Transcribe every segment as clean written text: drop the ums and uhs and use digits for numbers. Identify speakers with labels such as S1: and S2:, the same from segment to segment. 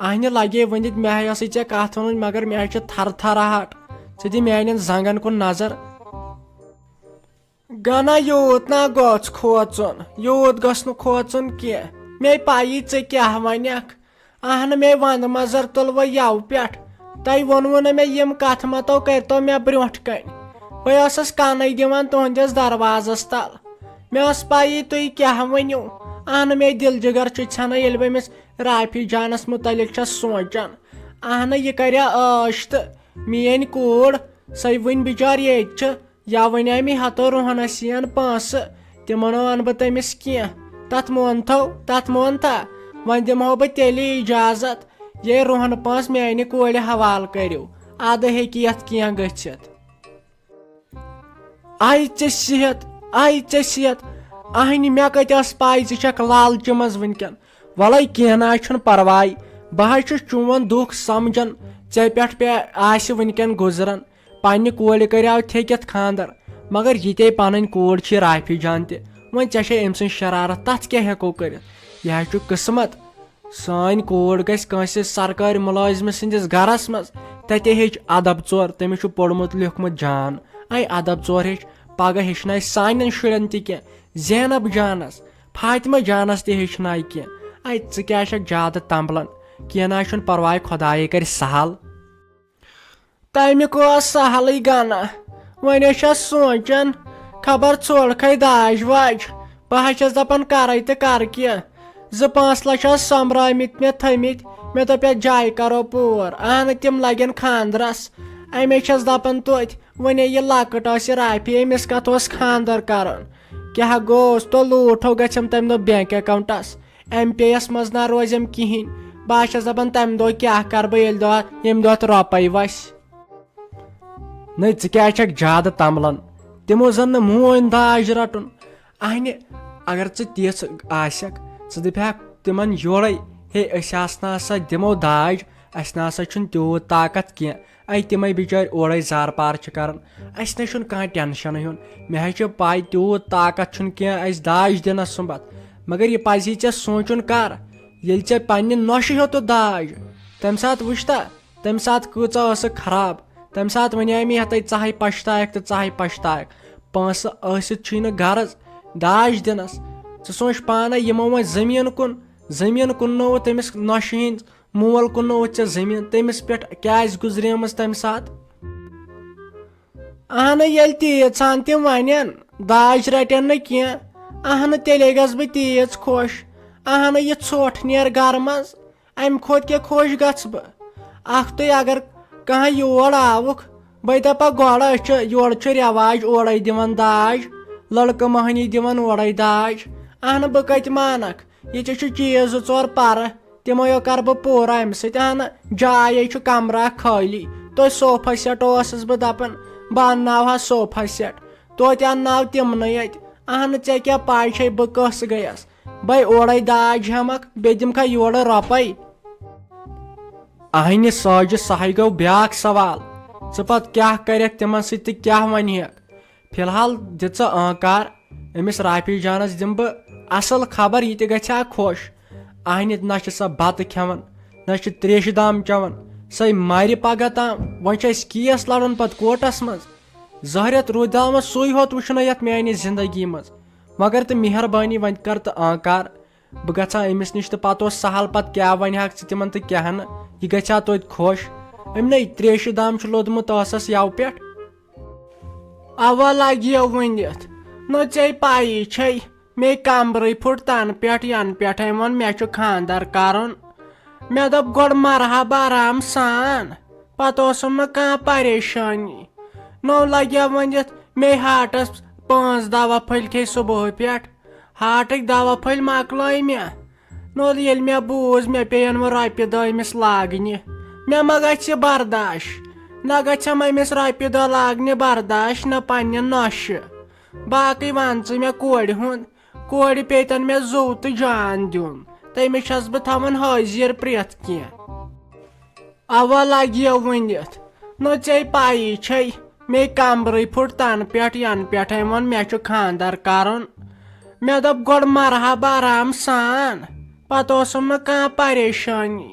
S1: اہنہِ لگے ؤنِتھ مےٚ ٲسٕے ژےٚ کتھ وَنٕنۍ مگر مےٚ چھِ تھرٕ تھراہٹ ژٕ دِ میانٮ۪ن زنٛگن کُن نظر گنا یوٗت نا گوٚژھ کھوژُن یوٗت گوٚژھ نہٕ کھوژُن کینٛہہ مےٚ پایی ژٕ کیٛاہ ونکھ اہنہٕ مے ونٛدٕ مزر تُل وۄنۍ یَوٕ پٮ۪ٹھ تۄہہِ ووٚنوُ نہٕ مےٚ یِم کتھٕ متو کٔرتو مےٚ برونٛٹھ کنۍ بہٕ ٲسٕس کنے دِوان تُہنٛدِس دروازس تل مےٚ ٲس پایی تُہۍ کیٛاہ ؤنِو اہنہٕ مے دِل جگر چھُ ژھٮ۪نان ییٚلہِ بہٕ أمِس رافی جانس مُتعلق چھس سونٛچان اہنہٕ یہِ کریا عٲش تہٕ میٲنۍ کوٗر سۄے وٕنۍ بِچار ییٚتہِ چھِ یا وَنے مےٚ ہتو روہنس یِن پونٛسہٕ تِمن وَنہٕ بہٕ تٔمِس کینٛہہ تتھ مونتھا وۄنۍ دِمہو بہٕ تیٚلہِ اِجازت ییٚلہِ روہن پونٛسہٕ میانہِ کورِ حوالہٕ کٔرِو ادٕ ہیٚکہِ یتھ کینٛہہ گٔژھِتھ آے ژےٚ صحت اہنہِ مےٚ کتہِ ٲس پاے ژٕ چھکھ لالچہِ منٛز وٕنکیٚن وَلے کینٛہہ نہ چھُنہٕ پرواے بہٕ حظ چھُس چون دُکھ سمجان ژےٚ پٮ۪ٹھ آسہِ وٕنکیٚن گُزران پننہِ کورِ کریاو تھیٚکِتھ خانٛدر مگر یِتے پنٕنۍ کوٗر چھِ رافی جان تہِ وۄنۍ ژےٚ چھے أمۍ سٕنٛز شرارت تتھ کیٛاہ ہٮ۪کو کٔرِتھ یہِ حظ چھُ قٕسمت سٲنۍ کوٗر گژھِ کٲنٛسہِ سرکٲرۍ مُلٲزمہٕ سٕنٛدِس گرس منٛز تتے ہیٚچھ ادب ژور تٔمِس چھُ پوٚرمُت لیوٗکھمُت جان ادب ژور ہیٚچھ پگہہ ہیٚچھنایہِ سانٮ۪ن شُرٮ۪ن تہِ کینٛہہ زینب جانس فاطمہ جانس تہِ ہیٚچھنایہِ کینٛہہ ژٕ کیٛاہ چھکھ زیادٕ تمبلان کینٛہہ نہ چھُنہٕ پرواے خۄدایے کرِ سہل تمیُک اوس سہلٕے گنا وۄنۍ چھس سونٛچان خبر ژھوڑکھے داج واج بہٕ حظ چھس دپان کرے تہٕ کر کینٛہہ 2-5 لچھ ٲس سۄمبرٲمٕتۍ مےٚ تھٲمٕتۍ مےٚ دوٚپ یتھ جایہِ کرو پوٗر اہنہٕ تِم لگن خانٛدرس امے چھس دپان توتہِ وۄنۍ یہِ لۄکٕٹ ٲس یہِ رافی أمِس کتھ اوس خانٛدر کرُن کیٛاہ گوٚوُس تو لوٗٹھو گژھٮ۪م تمہِ دۄہ بینک اکاونٹس ایم پے یس منٛز نہ روزٮ۪م کہیٖنۍ بہٕ حظ چھس دپان تمہِ دۄہ کیٛاہ کرٕ بہٕ ییٚمہِ دۄہ اتھ رۄپے وسہِ نٔے ژٕ کیٛازِ چھکھ زیادٕ تمبلان تِمو زن نہٕ مون داج رٹُن اہنہِ اگر ژٕ تِژھ آسکھ ژٕ دپہکھ تِمن یورے ہے أسۍ آسہٕ دِمو داج اسہِ نسا چھُنہٕ تیوٗت طاقت کینٛہہ تِمے بِچٲرۍ اورے زار پار چھِ کران اسہِ نہ چھُنہٕ کانٛہہ ٹٮ۪نشن ہیوٚن مےٚ حظ چھِ پاے تیوٗت طاقت چھُنہٕ کینٛہہ اسہِ داج دِنس سُمبتھ مگر یہِ پزی ژےٚ سونٛچُن کر ییٚلہِ ژےٚ پننہِ نۄشہِ ہیوٚتُتھ داج تمہِ ساتہٕ وٕچھتا تمہِ ساتہٕ کۭژاہ ٲسٕکھ خراب تمہِ ساتہٕ ونے مےٚ ہتے ژٕ ہَے پشتاکھ پونٛسہٕ ٲسِتھ چھُے نہٕ غرض داج دِنس ژٕ سونٛچ پانے یِمو وۄنۍ زٔمیٖن کُننووُتھ تٔمِس نۄشہِ ہِنٛدۍ مول کُننووُتھ ژےٚ زٔمیٖن تٔمِس پٮ۪ٹھ کیٛازِ گُزریمٕژ تمہِ ساتہٕ اہنہٕ ییٚلہِ تیٖژ ہن تِم ونن داج رٹن نہٕ کینٛہہ اہنہٕ تیٚلے گژھٕ بہٕ تیٖژ خۄش اہنہٕ یہِ ژھوٚٹھ نیرِ گرٕ منٛز امہِ کھۄتہٕ کیٛاہ خۄش گژھٕ بہٕ اکھتُے اگر کانٛہہ یور آوُکھ بہٕ دپکھ گۄڈٕ یورٕ چھُ رٮ۪واج اورے دِوان داج لڑکہٕ مہنی دِوان اورے داج اہنہٕ بہٕ کتہِ مانکھ ییٚتہِ چھُ چیٖز 2-4 پرٕ تِمے کرٕ بہٕ پوٗرٕ امہِ سۭتۍ اہنہٕ جایے چھُ کمرٕ اکھ خٲلی توتہِ صوفا سیٹ اوسُس بہٕ دپان بہٕ انناوہا صوفا سیٹ توتہِ انناو تِمنٕے ییٚتہِ اہنہٕ ژےٚ کیٛاہ پاے چھے بہٕ کۄس گٔیس بے اورے داج ہٮ۪مکھ بیٚیہِ دِمکھا یورٕ رۄپے اہنہِ ساجہِ سہے گوٚو بیٛاکھ سوال ژٕ پتہٕ کیٛاہ کرکھ تِمن سۭتۍ تہٕ کیٛاہ ونہکھ فی الحال دِ ژٕ آنکار أمِس رافی جانس دِمہٕ بہٕ اصل خبر یہِ تہِ گژھِ ہا خۄش اہنہِ نہ چھِ سۄ بتہٕ کھٮ۪وان نہ چھِ تریشہِ دام چٮ۪وان سۄے مرِ پگہہ تام وۄنۍ چھُ اسہِ کیس لڑُن پتہٕ کوٹس منٛز زہریت روٗدیٛومُت سُے ہوت وٕچھنٲیِتھ یتھ میانہِ زندگی منٛز مگر تہٕ مہربٲنی وۄنۍ کر تہٕ آنکار بہٕ گژھٕ ہا أمِس نِش تہٕ پتہٕ اوس سہل پتہٕ کیٛاہ ونہکھ ژٕ تِمن تہٕ کیٛاہ نہٕ یہِ گژھِ ہا توتہِ خۄش أمۍ تریشہِ دام چھُ لوٚدمُت ٲسس یَوٕ پٮ۪ٹھ اوا لگیو ؤنِتھ نہ ژےٚ پایی چھے مے کمبرٕے پھُٹ تنہٕ پٮ۪ٹھ ینہٕ پٮ۪ٹھے ووٚن مےٚ چھُ خانٛدر کرُن مےٚ دوٚپ گۄڈٕ مرحبا آرام سان پتہٕ اوسُم نہٕ کانٛہہ پریشٲنی نو لگیو ؤنِتھ مے ہاٹس 5 دوا پھٔلۍ کھے صبحٲے پٮ۪ٹھ ہاٹٕکۍ دوا پھٔلۍ مۄکلٲے مےٚ نو ییٚلہِ مےٚ بوٗز مےٚ پیٚین وۄنۍ رۄپیہِ دہ أمِس لاگنہِ مےٚ ما گژھِ برداش نہ گژھٮ۪م أمِس رۄپیہِ دہ لاگنہِ برداش نہ پننہِ نۄشہِ باقٕے ون ژٕ مےٚ کورِ ہُنٛد کورِ پیٚتن مےٚ زُو تہٕ جان دیُن تٔمِس چھس بہٕ تھاوان حٲضِر پرٛٮ۪تھ کینٛہہ اوا لگیو ؤنِتھ نہ ژےٚ پایی چھے مے کمبرٕے پھُٹ تنہٕ پٮ۪ٹھ ینہٕ پٮ۪ٹھے ووٚن مےٚ چھُ خانٛدر کرُن مےٚ دوٚپ گۄڈٕ مرحبا آرام سان پتہٕ اوسُم نہٕ کانٛہہ پریشٲنی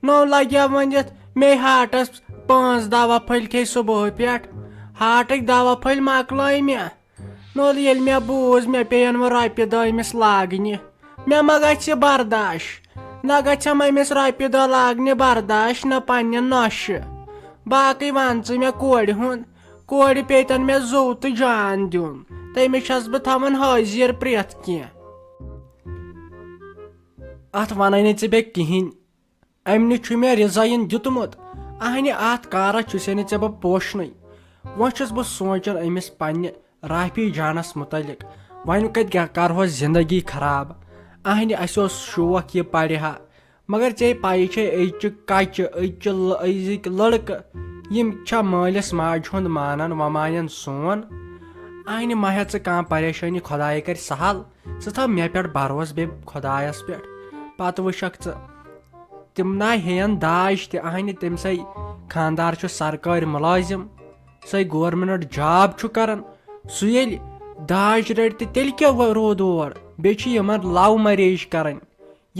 S1: نو لگیا ونِتھ مے ہاٹس 5 دوا پھٔلۍ کھے صبح پٮ۪ٹھ ہاٹٕکۍ دوا پھٔلۍ مۄکلٲے مےٚ نو ییٚلہِ مےٚ بوٗز مےٚ پیٚیَن وۄنۍ رۄپیہِ دہ أمِس لاگنہِ مےٚ ما گژھِ برداش نہ گژھٮ۪م أمِس رۄپیہِ دہ لاگنہِ برداش نہ پننہِ نۄشہِ باقٕے وَن ژٕ مےٚ کورِ ہُنٛد کورِ پیٚتن مےٚ زوٚو تہٕ جان دیُن تٔمِس چھَس بہٕ تھاوان حٲضِر پرٛٮ۪تھ کینٛہہ اتھ وَنَے نہٕ ژٕ بیٚیہِ کِہیٖنۍ أمۍ نہِ چھُ مےٚ رِزاین دیُتمُت اہنہِ اتھ کارس چھُسے نہٕ ژےٚ بہٕ پوشنٕے وۄنۍ چھُس بہٕ سونٛچان أمِس پننہِ رافی جانس مُتعلق وۄنۍ کتہِ کرہوس زندگی خراب اہنہِ اسہِ اوس شوق یہِ پرِ ہا مگر ژےٚ پایی چھے أزچہِ کچہِ أزِکۍ لڑکہٕ یِم چھا مٲلِس ماجہِ ہُنٛد مانان وۄنۍ مانن سون اہنہِ ما ہےٚ ژٕ کانٛہہ پریشٲنی خۄداے کرِ سہل ژٕ تھاو مےٚ پٮ۪ٹھ بروسہٕ بیٚیہِ خۄدایس پٮ۪ٹھ پتہٕ وٕچھکھ ژٕ تِم نا ہیٚین داج تہِ اہنہِ تٔمسے خانٛدار چھُ سرکٲرۍ مُلٲزِم سُے گورمنٹ جاب چھُ کران سُہ ییٚلہِ داج رٹہِ تہٕ تیٚلہِ کیٛاہ روٗد اور بیٚیہِ چھِ یِمن لو میریج کرٕنۍ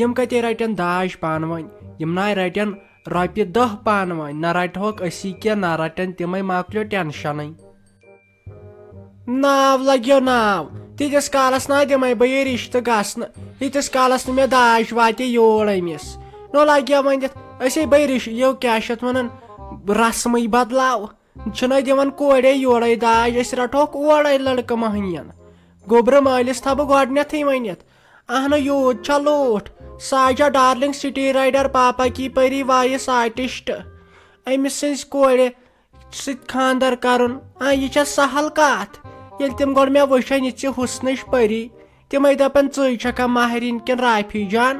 S1: یِم کتے رٹن داج پانہٕ ؤنۍ یِم ناے رٹن رۄپیہِ دہ پانہٕ ؤنۍ نہ رٹہوکھ أسی کینٛہہ نہ رٹن تِمے مۄکلیو ٹینشنٕے ناو لگیو ناو تیٖتِس کالس نا دِمے بہٕ یہِ رشتہٕ گژھنہٕ ییٖتِس کالس نہٕ مےٚ داج واتہِ یور أمِس نو لگیا ؤنِتھ أسے بیٚیہِ یہِ کیٛاہ چھِ اتھ ونان رسمٕے بدلاو چھِنَے دِوان کورے یورے داج أسۍ رٹہوکھ اورے لڑکہٕ مہنین گوٚبرٕ مٲلِس تھاو بہٕ گۄڈنیتھٕے ؤنِتھ اہنہٕ یوٗت چھا لوٗٹھ ساجا ڈارلنگ سٹی رایڈر پاپا کی پری وایس آرٹسٹ أمِس سٕنٛزِ کورِ سۭتۍ خانٛدر کرُن یہِ چھا سہل کتھ ییٚلہِ تِم گۄڈٕ مےٚ وٕچھن یہِ ژٕ حُسنٕچ پری تِمے دپن ژٕے چھکھا ماہرِنۍ کِنہٕ رافی جان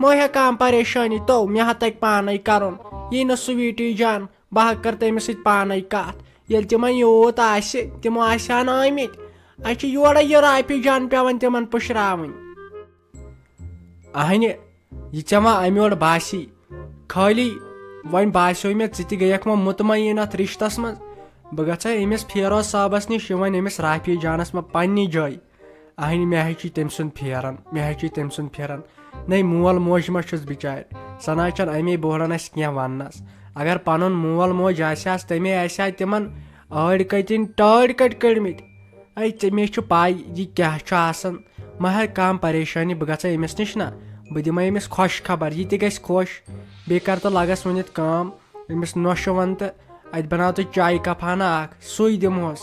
S1: مہ ہےٚ کانٛہہ پریشٲنی تو مےٚ ہا تگہِ پانے کرُن یی نہٕ سُویٖٹی جان بہٕ ہا کرٕ تٔمِس سۭتۍ پانے کتھ ییٚلہِ تِمن یوٗت آسہِ تِمو آسہِ ہن آمٕتۍ اسہِ چھِ یورے یہِ رافی جان پیٚوان تِمن پُشراوٕنۍ اہنہِ یہِ ژےٚ ما امہِ یورٕ باسی خٲلی وۄنۍ باسیو مےٚ ژٕ تہِ گٔیکھ وۄنۍ مطمعین اتھ رشتس منٛز بہٕ گژھے أمِس فیروز صٲبس نِش یہِ وۄنۍ أمِس رافی جانس ما پننہِ جایہِ اہنہِ مےٚ ہیٚچھی تٔمۍ سُنٛد پھیران نَے مول موج ما چھُس بِچارِ سۄ نہ چھنہٕ امی بوہران اسہِ کینٛہہ وننس اگر پنُن مول موج آسہِ ہس تمے آسہِ ہا تِمن ٲڑۍ کتِنۍ ٹٲڑۍ کٔٹۍ کٔڑمٕتۍ مےٚ چھُ پاے یہِ کیٛاہ چھُ آسان ما ہےٚ کانٛہہ پریشٲنی بہٕ گژھے أمِس نِش نا بہٕ دِمے أمِس خۄش خبر یہِ تہِ گژھِ خۄش بیٚیہِ کر تہٕ لگس ؤنِتھ کٲم أمِس نۄشہِ ون تہٕ اتہِ بناو تہٕ چایہِ کپ ہنا اکھ سُے دِمہوس